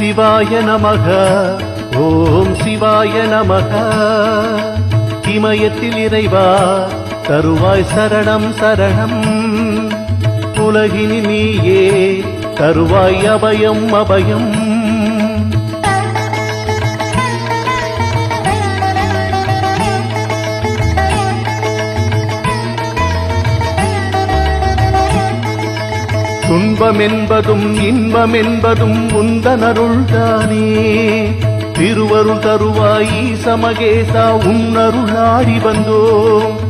சிவாய நமக ஓம் சிவாய நமக. இமயத்தில் இறைவா தருவாய் சரணம் சரணம். உலகினில் நீயே தருவாய் அபயம் அபயம். துன்பம் என்பதும் இன்பம் என்பதும் உந்தனருள்தானே. திருவருள் தருவாய் ஈசமகேசா உன்னருள் நாடி வந்தோம்.